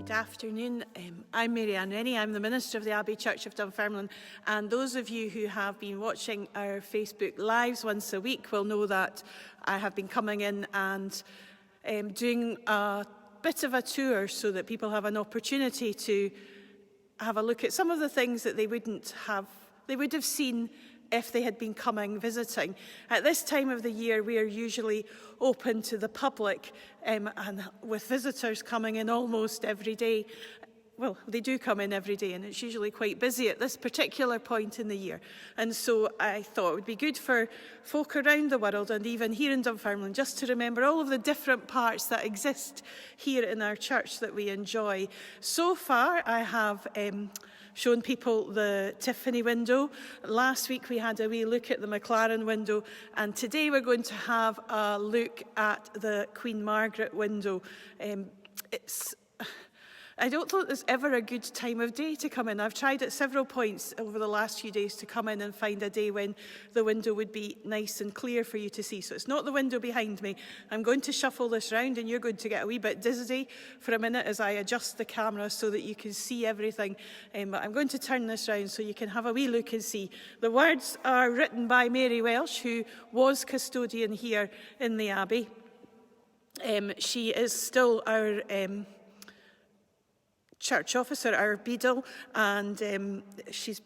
Good afternoon. I'm Mary Ann Rennie. I'm the Minister of the Abbey Church of Dunfermline, and those of you who have been watching our Facebook Lives once a week will know that I have been coming in and doing a bit of a tour so that people have an opportunity to have a look at some of the things that they would have seen if they had been coming visiting. At this time of the year, we are usually open to the public and with visitors coming in almost every day. Well, they do come in every day, and it's usually quite busy at this particular point in the year. And so I thought it would be good for folk around the world, and even here in Dunfermline, just to remember all of the different parts that exist here in our church that we enjoy. So far, I have shown people the Tiffany window. Last week we had a wee look at the McLaren window, and today we're going to have a look at the Queen Margaret window. I don't think there's ever a good time of day to come in. I've tried at several points over the last few days to come in and find a day when the window would be nice and clear for you to see. So it's not the window behind me. I'm going to shuffle this round, and you're going to get a wee bit dizzy for a minute as I adjust the camera so that you can see everything. But I'm going to turn this round so you can have a wee look and see. The words are written by Mary Welsh, who was custodian here in the Abbey. She is still our church officer, our beadle, and she's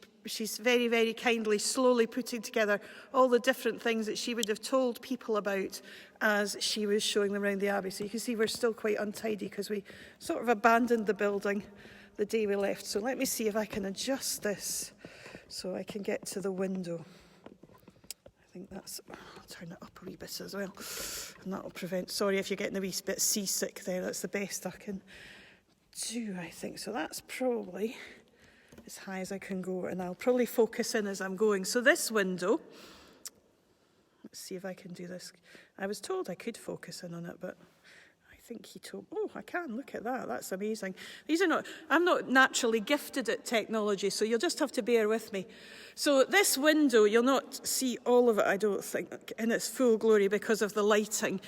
very, very kindly, slowly putting together all the different things that she would have told people about as she was showing them around the Abbey. So you can see we're still quite untidy because we sort of abandoned the building the day we left. So let me see if I can adjust this so I can get to the window. I think that's, I'll turn it up a wee bit as well, and that'll prevent, sorry if you're getting a wee bit seasick there, that's the best I can do, I think. So that's probably as high as I can go, and I'll probably focus in as I'm going. So this window, let's see if I can do this. I was told I could focus in on it, but I think he told, oh, I can, look at that, that's amazing. I'm not naturally gifted at technology, so you'll just have to bear with me. So this window, you'll not see all of it, I don't think, in its full glory because of the lighting.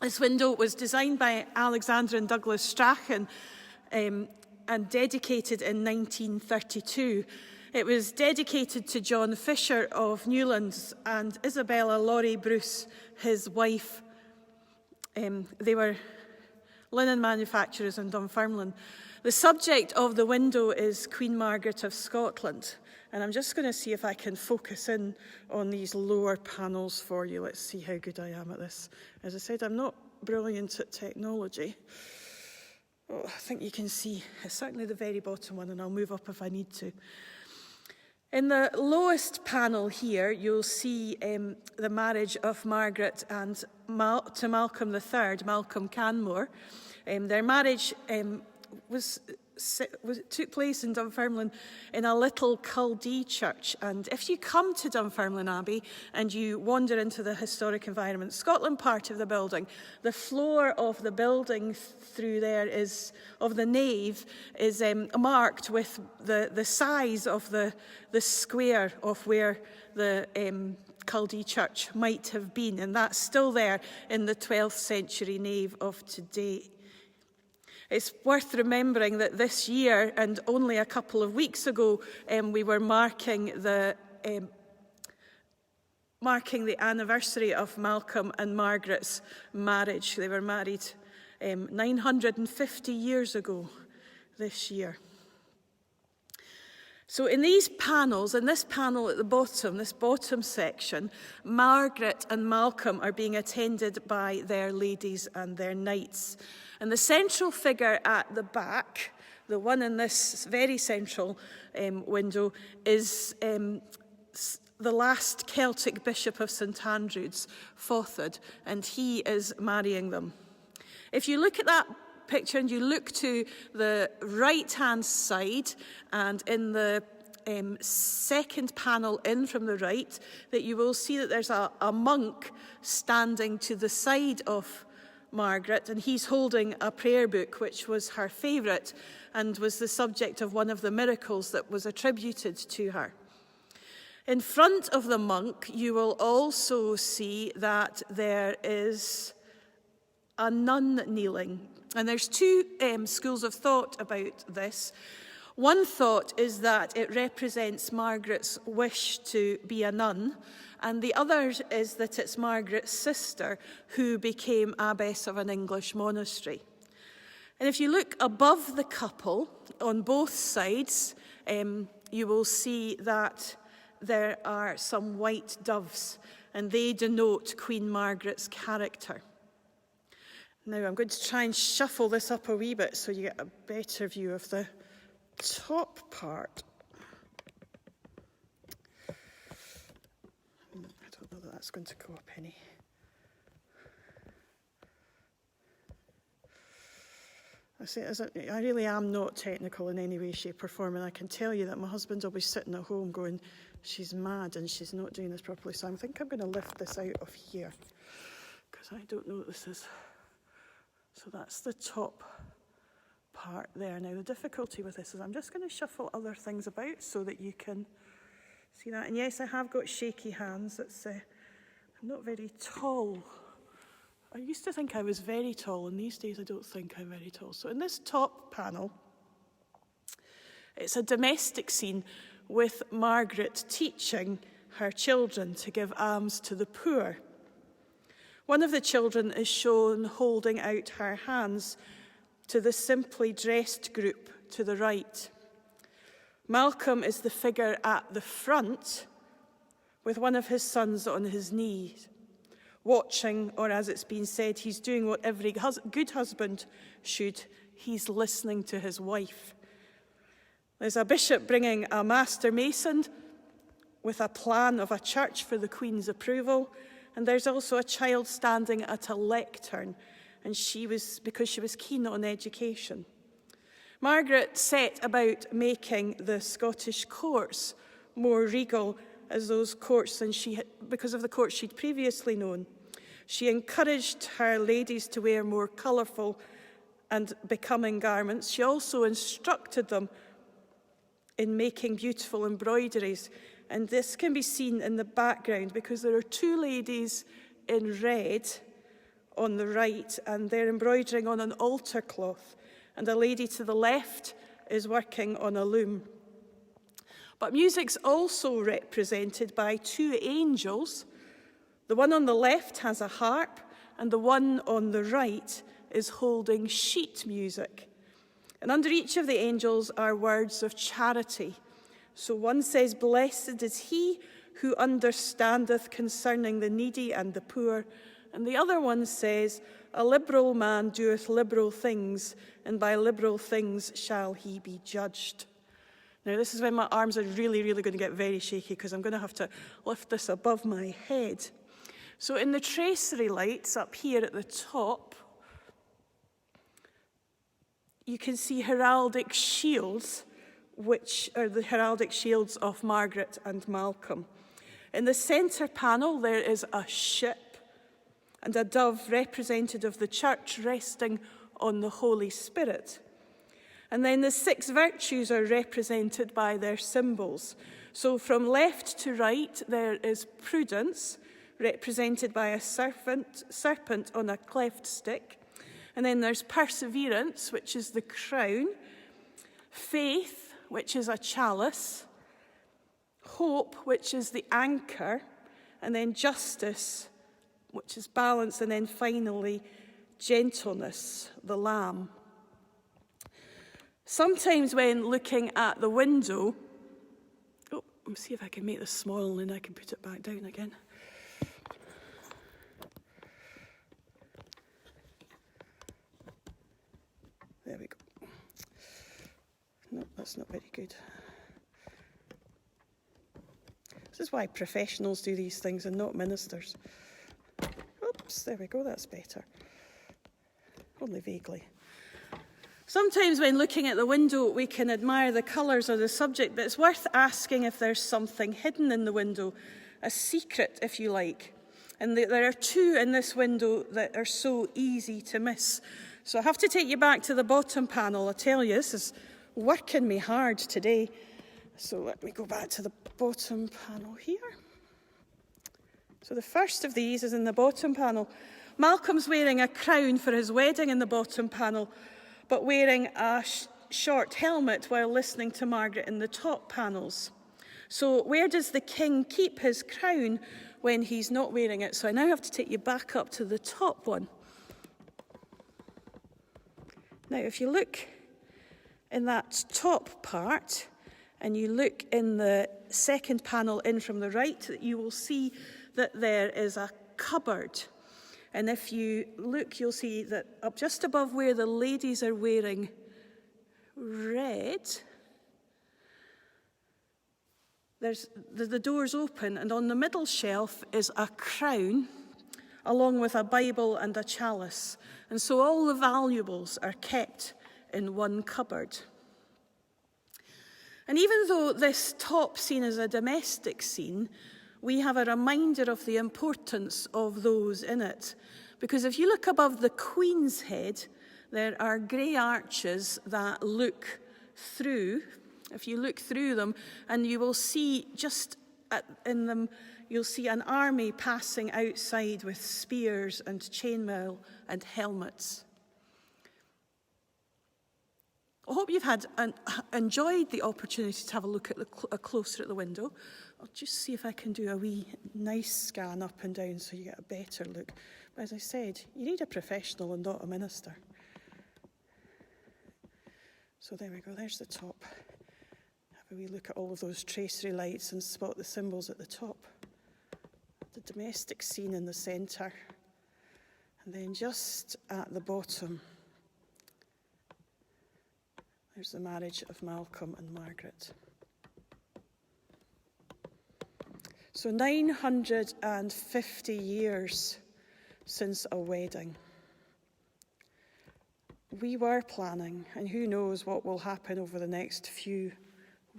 This window was designed by Alexander and Douglas Strachan and dedicated in 1932. It was dedicated to John Fisher of Newlands and Isabella Laurie Bruce, his wife. They were linen manufacturers in Dunfermline. The subject of the window is Queen Margaret of Scotland. And I'm just going to see if I can focus in on these lower panels for you. Let's see how good I am at this. As I said, I'm not brilliant at technology. Oh, I think you can see, it's certainly the very bottom one, and I'll move up if I need to. In the lowest panel here, you'll see the marriage of Margaret and to Malcolm III, Malcolm Canmore. Their marriage took place in Dunfermline in a little Culdee church. And if you come to Dunfermline Abbey and you wander into the historic environment Scotland part of the building, the floor of the building through there of the nave is marked with the size of the square of where the Culdee church might have been, and that's still there in the 12th century nave of today. It's worth remembering that this year, and only a couple of weeks ago, we were marking the anniversary of Malcolm and Margaret's marriage. They were married 950 years ago this year. So in these panels, in this panel at the bottom, this bottom section, Margaret and Malcolm are being attended by their ladies and their knights. And the central figure at the back, the one in this very central window, is the last Celtic bishop of St Andrews, Fothard, and he is marrying them. If you look at that picture and you look to the right-hand side, and in the second panel in from the right, that you will see that there's a monk standing to the side of Margaret, and he's holding a prayer book, which was her favourite and was the subject of one of the miracles that was attributed to her. In front of the monk, you will also see that there is a nun kneeling. And there's two schools of thought about this. One thought is that it represents Margaret's wish to be a nun, and the other is that it's Margaret's sister who became abbess of an English monastery. And if you look above the couple on both sides, you will see that there are some white doves, and they denote Queen Margaret's character. Now I'm going to try and shuffle this up a wee bit so you get a better view of the top part. I don't know that that's going to go up any. I really am not technical in any way, shape or form, and I can tell you that my husband will be sitting at home going, she's mad and she's not doing this properly. So I think I'm going to lift this out of here because I don't know what this is. So that's the top part there. Now the difficulty with this is I'm just going to shuffle other things about so that you can see that. And yes, I have got shaky hands. I'm not very tall. I used to think I was very tall, and these days I don't think I'm very tall. So in this top panel, it's a domestic scene with Margaret teaching her children to give alms to the poor. One of the children is shown holding out her hands to the simply dressed group to the right. Malcolm is the figure at the front with one of his sons on his knees, watching, or as it's been said, he's doing what every good husband should. He's listening to his wife. There's a bishop bringing a master mason with a plan of a church for the Queen's approval. And there's also a child standing at a lectern, and because she was keen on education. Margaret set about making the Scottish courts more regal as those courts because of the courts she'd previously known. She encouraged her ladies to wear more colourful and becoming garments. She also instructed them in making beautiful embroideries. And this can be seen in the background because there are two ladies in red on the right, and they're embroidering on an altar cloth. And a lady to the left is working on a loom. But music's also represented by two angels. The one on the left has a harp, and the one on the right is holding sheet music. And under each of the angels are words of charity. So one says, "Blessed is he who understandeth concerning the needy and the poor." And the other one says, "A liberal man doeth liberal things, and by liberal things shall he be judged." Now this is when my arms are really, really going to get very shaky because I'm going to have to lift this above my head. So in the tracery lights up here at the top, you can see heraldic shields, which are the heraldic shields of Margaret and Malcolm. In the centre panel, there is a ship and a dove representative of the church resting on the Holy Spirit. And then the 6 virtues are represented by their symbols. So from left to right, there is prudence, represented by a serpent on a cleft stick. And then there's perseverance, which is the crown, faith, which is a chalice, hope, which is the anchor, and then justice, which is balance, and then finally gentleness, the lamb. Sometimes when looking at the window, let me see if I can make this small and then I can put it back down again. There we go. No, that's not very good. This is why professionals do these things and not ministers. Oops, there we go, that's better. Only vaguely. Sometimes when looking at the window, we can admire the colours or the subject, but it's worth asking if there's something hidden in the window, a secret, if you like. And there are 2 in this window that are so easy to miss. So I have to take you back to the bottom panel. I tell you, this is working me hard today. So let me go back to the bottom panel here. So the first of these is in the bottom panel. Malcolm's wearing a crown for his wedding in the bottom panel, but wearing a short helmet while listening to Margaret in the top panels. So where does the king keep his crown when he's not wearing it? So I now have to take you back up to the top one. Now, if you look in that top part, and you look in the second panel in from the right, you will see that there is a cupboard. And if you look, you'll see that up just above where the ladies are wearing red, there's the door's open, and on the middle shelf is a crown, along with a Bible and a chalice. And so all the valuables are kept in one cupboard. And even though this top scene is a domestic scene, we have a reminder of the importance of those in it. Because if you look above the Queen's head, there are grey arches that look through. If you look through them, and you will see in them, you'll see an army passing outside with spears and chainmail and helmets. I hope you've enjoyed the opportunity to have a look at closer at the window. I'll just see if I can do a wee nice scan up and down so you get a better look. But as I said, you need a professional and not a minister. So there we go, there's the top. Have a wee look at all of those tracery lights and spot the symbols at the top. The domestic scene in the centre. And then just at the bottom, there's the marriage of Malcolm and Margaret. So 950 years since a wedding. We were planning, and who knows what will happen over the next few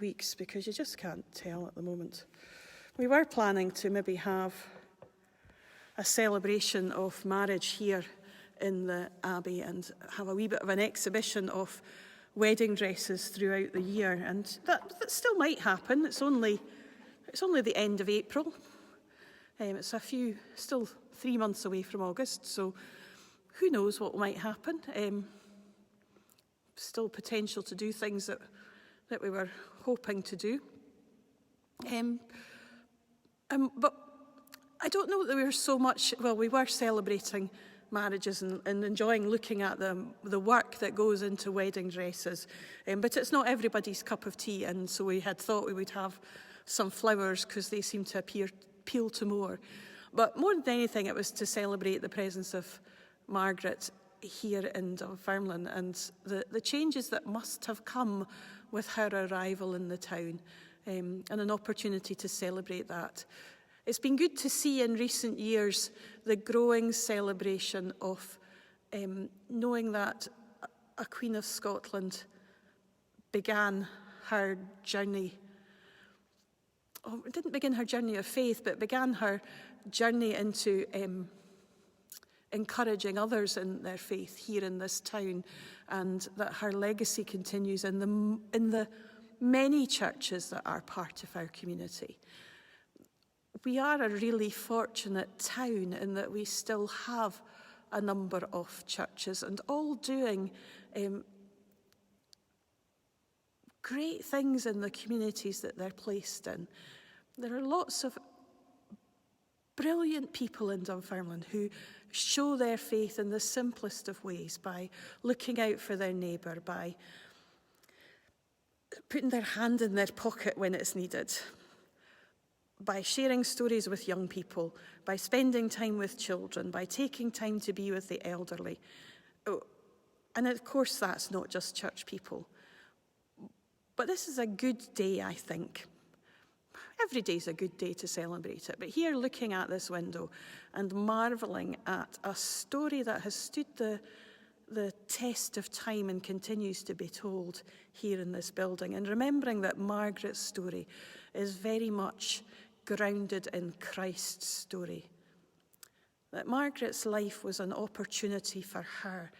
weeks, because you just can't tell at the moment. We were planning to maybe have a celebration of marriage here in the Abbey and have a wee bit of an exhibition of wedding dresses throughout the year, and that still might happen. It's only the end of April. It's still 3 months away from August, so who knows what might happen. Still potential to do things that we were hoping to do. But I don't know that we were so much, well, we were celebrating marriages and enjoying looking at the work that goes into wedding dresses. But it's not everybody's cup of tea, and so we had thought we would have some flowers because they seem to appeal to more. But more than anything, it was to celebrate the presence of Margaret here in Dunfermline and the changes that must have come with her arrival in the town, and an opportunity to celebrate that. It's been good to see in recent years the growing celebration of knowing that a Queen of Scotland began her journey, didn't begin her journey of faith, but began her journey into encouraging others in their faith here in this town, and that her legacy continues in the many churches that are part of our community. We are a really fortunate town in that we still have a number of churches and all doing great things in the communities that they're placed in. There are lots of brilliant people in Dunfermline who show their faith in the simplest of ways, by looking out for their neighbour, by putting their hand in their pocket when it's needed, by sharing stories with young people, by spending time with children, by taking time to be with the elderly. And of course, that's not just church people. But this is a good day, I think. Every day is a good day to celebrate it. But here, looking at this window and marvelling at a story that has stood the test of time and continues to be told here in this building, and remembering that Margaret's story is very much grounded in Christ's story. That Margaret's life was an opportunity for her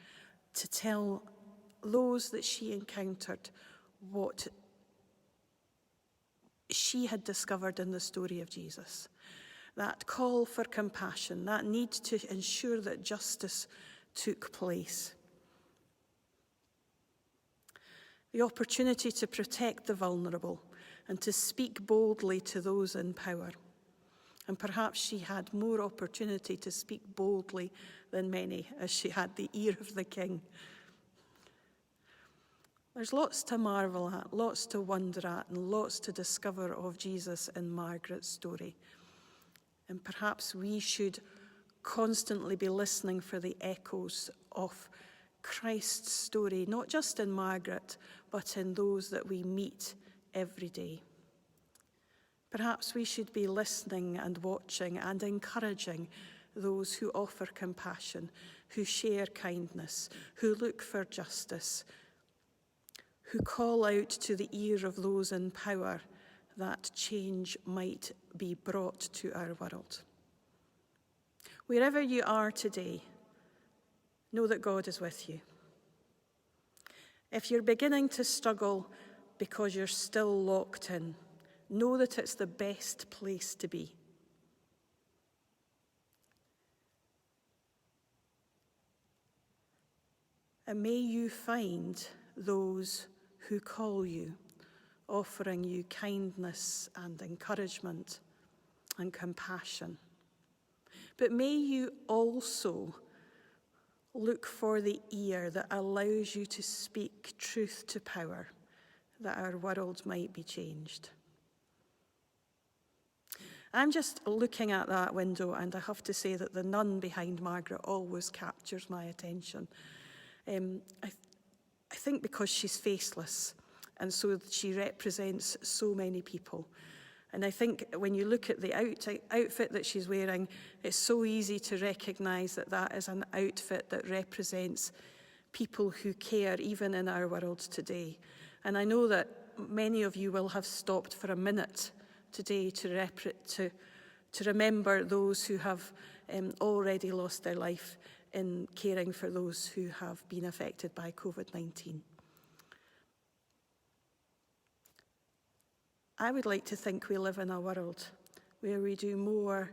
to tell those that she encountered what she had discovered in the story of Jesus. that call for compassion, that need to ensure that justice took place. The opportunity to protect the vulnerable and to speak boldly to those in power. And perhaps she had more opportunity to speak boldly than many, as she had the ear of the king. There's lots to marvel at, lots to wonder at, and lots to discover of Jesus in Margaret's story. And perhaps we should constantly be listening for the echoes of Christ's story, not just in Margaret, but in those that we meet every day. Perhaps we should be listening and watching and encouraging those who offer compassion, who share kindness, who look for justice, who call out to the ear of those in power that change might be brought to our world. Wherever you are today, know that God is with you. If you're beginning to struggle because you're still locked in, know that it's the best place to be. And may you find those who call you, offering you kindness and encouragement and compassion. But may you also look for the ear that allows you to speak truth to power, that our world might be changed. I'm just looking at that window, and I have to say that the nun behind Margaret always captures my attention. I think because she's faceless, and so she represents so many people. And I think when you look at the outfit that she's wearing, it's so easy to recognise that that is an outfit that represents people who care, even in our world today. And I know that many of you will have stopped for a minute today to remember those who have already lost their life in caring for those who have been affected by COVID-19. I would like to think we live in a world where we do more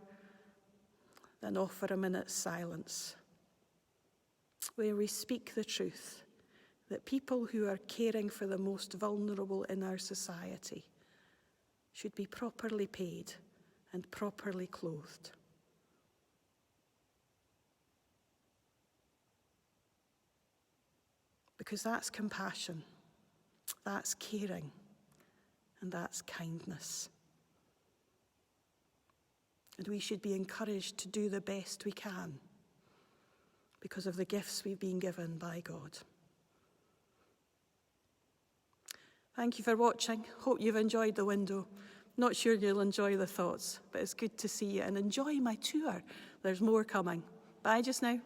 than offer a minute's silence, where we speak the truth, that people who are caring for the most vulnerable in our society should be properly paid and properly clothed. Because that's compassion, that's caring, and that's kindness. And we should be encouraged to do the best we can because of the gifts we've been given by God. Thank you for watching. Hope you've enjoyed the window. Not sure you'll enjoy the thoughts, but it's good to see you, and enjoy my tour. There's more coming. Bye just now.